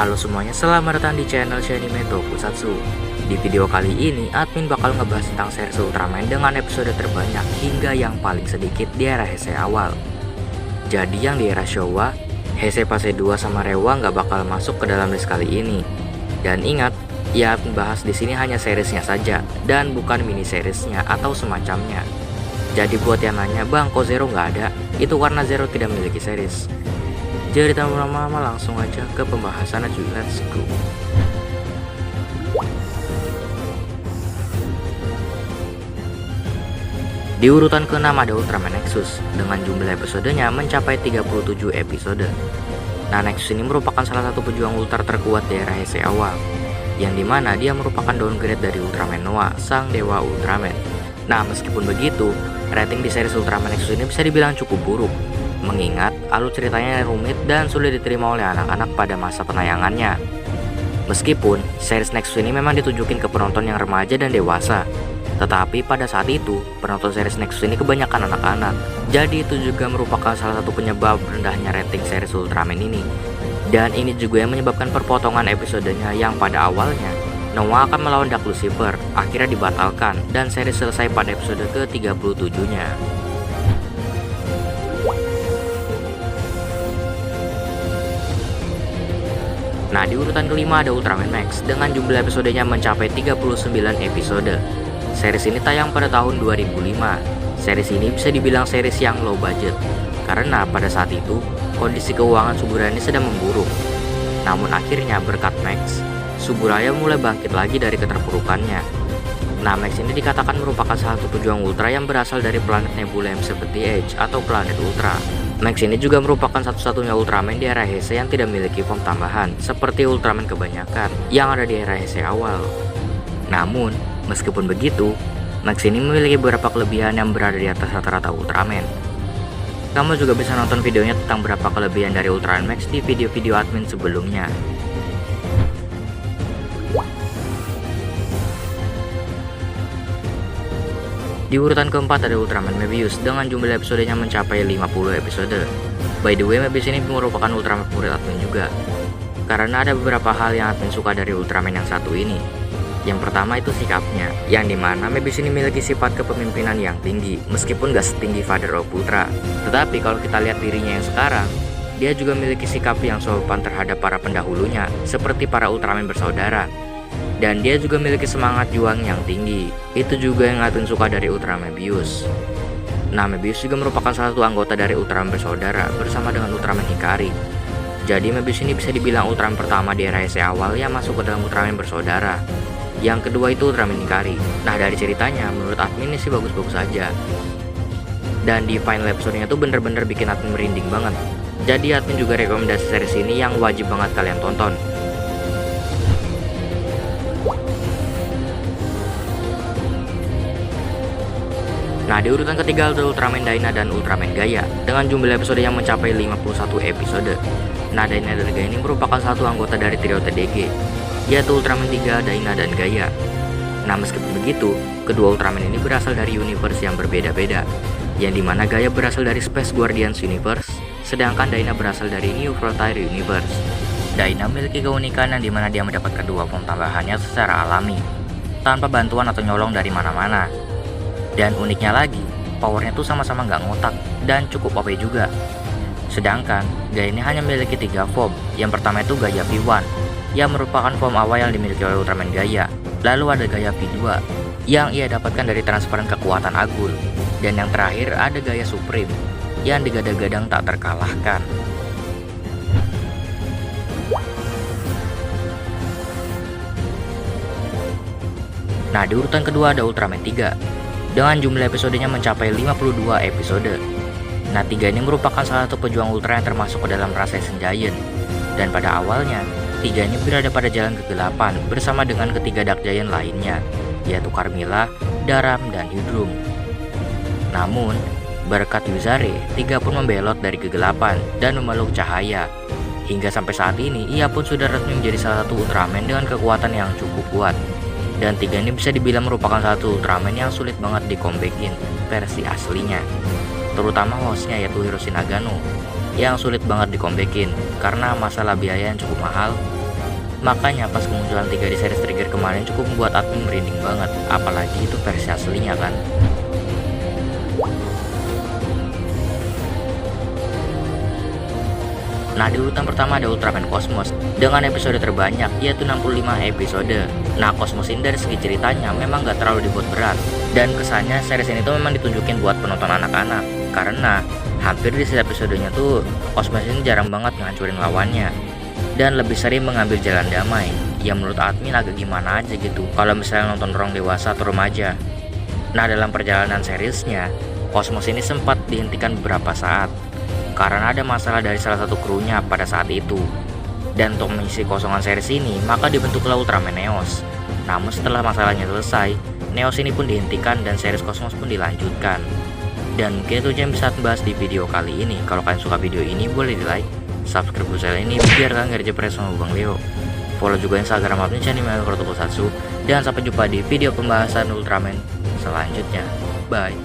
Halo semuanya, selamat datang di channel Shanime Tokusatsu. Di video kali ini, admin bakal ngebahas tentang series Ultraman dengan episode terbanyak hingga yang paling sedikit di era Heisei awal. Jadi yang di era Showa, Heisei Fase 2 sama Reiwa nggak bakal masuk ke dalam list kali ini. Dan ingat, ya admin bahas di sini hanya seriesnya saja dan bukan mini seriesnya atau semacamnya. Jadi buat yang nanya, bang kok Zero nggak ada? Itu karena Zero tidak memiliki series. Jadi tanpa lama-lama langsung aja ke pembahasan aja, let's go. Di urutan ke-6 ada Ultraman Nexus dengan jumlah episodenya mencapai 37 episode. Nah, Nexus ini merupakan salah satu pejuang ultra terkuat di era Heisei awal, yang dimana dia merupakan downgrade dari Ultraman Noah, sang dewa Ultraman. Nah, meskipun begitu, rating di series Ultraman Nexus ini bisa dibilang cukup buruk, mengingat alur ceritanya rumit dan sulit diterima oleh anak-anak pada masa penayangannya. Meskipun series Nexus ini memang ditunjukin ke penonton yang remaja dan dewasa, tetapi pada saat itu penonton series Nexus ini kebanyakan anak-anak. Jadi itu juga merupakan salah satu penyebab rendahnya rating series Ultraman ini. Dan ini juga yang menyebabkan perpotongan episodenya yang pada awalnya Noah akan melawan Dark Lucifer akhirnya dibatalkan dan series selesai pada episode ke-37-nya. Nah, di urutan kelima ada Ultraman Max dengan jumlah episodenya mencapai 39 episode. Series ini tayang pada tahun 2005. Series ini bisa dibilang series yang low budget, karena pada saat itu kondisi keuangan Suburaya sedang memburuk. Namun akhirnya berkat Max, Suburaya mulai bangkit lagi dari keterpurukannya. Nah, Max ini dikatakan merupakan salah satu pejuang ultra yang berasal dari planet Nebula M70H atau planet Ultra. Max ini juga merupakan satu-satunya Ultraman di era Heisei yang tidak memiliki form tambahan seperti Ultraman kebanyakan yang ada di era Heisei awal. Namun, meskipun begitu, Max ini memiliki beberapa kelebihan yang berada di atas rata-rata Ultraman. Kamu juga bisa nonton videonya tentang beberapa kelebihan dari Ultraman Max di video-video admin sebelumnya. Di urutan keempat ada Ultraman Mebius dengan jumlah episodenya mencapai 50 episode. By the way, Mebius ini merupakan Ultraman favorit admin juga, karena ada beberapa hal yang admin suka dari Ultraman yang satu ini. Yang pertama itu sikapnya, yang dimana Mebius ini memiliki sifat kepemimpinan yang tinggi, meskipun gak setinggi Father of Ultra. Tetapi kalau kita lihat dirinya yang sekarang, dia juga memiliki sikap yang sopan terhadap para pendahulunya, seperti para Ultraman bersaudara. Dan dia juga memiliki semangat juang yang tinggi. Itu juga yang admin suka dari Ultraman Mebius. Nah, Mebius juga merupakan salah satu anggota dari Ultraman bersaudara bersama dengan Ultraman Hikari. Jadi Mebius ini bisa dibilang Ultraman pertama di era Heisei awal yang masuk ke dalam Ultraman bersaudara. Yang kedua itu Ultraman Hikari. Nah, dari ceritanya menurut admin ini sih bagus-bagus aja. Dan di final episode-nya tuh bener-bener bikin admin merinding banget. Jadi admin juga rekomendasi series ini yang wajib banget kalian tonton. Nah, di urutan ketiga ada Ultraman Dyna dan Ultraman Gaia dengan jumlah episode yang mencapai 51 episode. Nah, Dyna dan Gaia ini merupakan satu anggota dari trio TDG, yaitu Ultraman 3, Dyna, dan Gaia. Nah, meskipun begitu, kedua Ultraman ini berasal dari universe yang berbeda-beda, yang dimana Gaia berasal dari Space Guardians Universe, sedangkan Dyna berasal dari New Frontier Universe. Dyna memiliki keunikan yang dimana dia mendapatkan dua form tambahannya secara alami, tanpa bantuan atau nyolong dari mana-mana. Dan uniknya lagi, powernya tuh sama-sama nggak ngotak dan cukup OP juga. Sedangkan Gaia ini hanya memiliki 3 form. Yang pertama itu Gaia V1, yang merupakan form awal yang dimiliki oleh Ultraman Gaia. Lalu ada Gaia V2 yang ia dapatkan dari transferan kekuatan Agul. Dan yang terakhir ada Gaia Supreme yang digadang-gadang tak terkalahkan. Nah, di urutan kedua ada Ultraman 3 dengan jumlah episodenya mencapai 52 episode. Nah, 3 ini merupakan salah satu pejuang ultra yang termasuk ke dalam ras Seisen Giant. Dan pada awalnya, 3 ini berada pada jalan kegelapan bersama dengan ketiga Dark Giant lainnya, yaitu Carmilla, Daram, dan Hydrum. Namun, berkat Yuzare, 3 pun membelot dari kegelapan dan memeluk cahaya. Hingga sampai saat ini, ia pun sudah resmi menjadi salah satu Ultraman dengan kekuatan yang cukup kuat. Dan 3 ini bisa dibilang merupakan satu Ultraman yang sulit banget di-comebackin versi aslinya, terutama hostnya yaitu Hiroshi Nagano yang sulit banget di-comebackin karena masalah biaya yang cukup mahal Makanya pas kemunculan 3 di series Trigger kemarin cukup membuat admin merinding banget, apalagi itu versi aslinya kan. Nah, di urutan pertama ada Ultraman Cosmos dengan episode terbanyak, yaitu 65 episode. Nah, Cosmos ini dari segi ceritanya memang gak terlalu dibuat berat, dan kesannya series ini tuh memang ditunjukin buat penonton anak-anak, karena hampir di setiap episodenya tuh Cosmos ini jarang banget ngancurin lawannya, dan lebih sering mengambil jalan damai. Ya menurut admin agak gimana aja gitu kalau misalnya nonton orang dewasa atau remaja. Nah, dalam perjalanan seriesnya, Cosmos ini sempat dihentikan beberapa saat karena ada masalah dari salah satu krunya pada saat itu. Dan untuk mengisi kosongan series ini, maka dibentuklah Ultraman Neos. Namun setelah masalahnya selesai, Neos ini pun dihentikan dan series Cosmos pun dilanjutkan. Dan mungkin itu aja yang bisa membahas di video kali ini. Kalau kalian suka video ini, boleh di like, subscribe channel ini biar kalian gak dijepret sama Bang Leo. Follow juga Instagram admin channel Kurotoko Satsu. Dan sampai jumpa di video pembahasan Ultraman selanjutnya. Bye.